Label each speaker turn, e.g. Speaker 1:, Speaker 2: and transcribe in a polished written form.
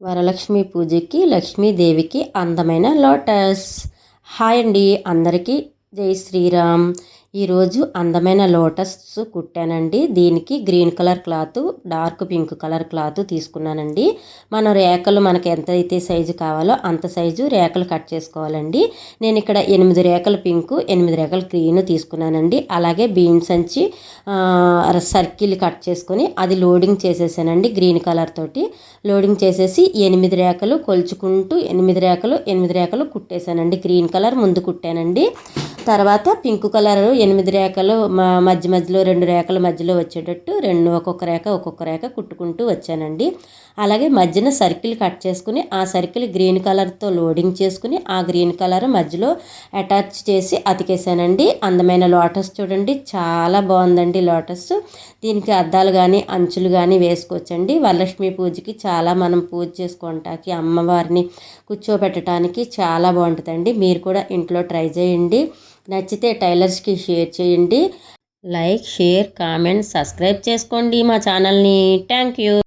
Speaker 1: వరలక్ష్మి పూజకి లక్ష్మీదేవికి అందమైన లోటస్. హాయ్ అండి అందరికీ, జై శ్రీరామ్. ఈరోజు అందమైన లోటస్ కుట్టానండి. దీనికి green colour cloth, dark pink colour cloth తీసుకున్నానండి. మనం రేఖలు మనకి ఎంత అయితే సైజు కావాలో అంత సైజు రేఖలు కట్ చేసుకోవాలండి. నేను ఇక్కడ 8 రేఖలు పింక్, 8 రేఖలు గ్రీన్ తీసుకున్నానండి. అలాగే బీన్ సంచి సర్కిల్ కట్ చేసుకొని అది లోడింగ్ చేసేసానండి. గ్రీన్ కలర్ తోటి లోడింగ్ చేసేసి 8 రేఖలు కొలుచుకుంటూ 8 రేఖలు కుట్టేశానండి. గ్రీన్ కలర్ ముందు కుట్టానండి. తర్వాత పింక్ కలర్ 8 రేఖలు మధ్యలో 2 రేఖల మధ్యలో వచ్చేటట్టు ఒక్కొక్క రేఖ కుట్టుకుంటూ వచ్చానండి. అలాగే మధ్యన సర్కిల్ కట్ చేసుకుని ఆ సర్కిల్ గ్రీన్ కలర్తో లోడింగ్ చేసుకుని ఆ గ్రీన్ కలర్ మధ్యలో అటాచ్ చేసి అతికేసానండి. అందమైన లోటస్ చూడండి, చాలా బాగుందండి లోటస్. దీనికి అద్దాలు కానీ అంచులు కానీ వేసుకోవచ్చండి. వరలక్ష్మి పూజకి చాలా మనం పూజ చేసుకోవటానికి, అమ్మవారిని కూర్చోబెట్టడానికి చాలా బాగుంటుందండి. మీరు కూడా ఇంట్లో ట్రై చేయండి. నచ్చితే టైలర్స్కి షేర్ చేయండి. లైక్, షేర్, కామెంట్, సబ్స్క్రైబ్ చేసుకోండి మా ఛానల్ని. Thank you.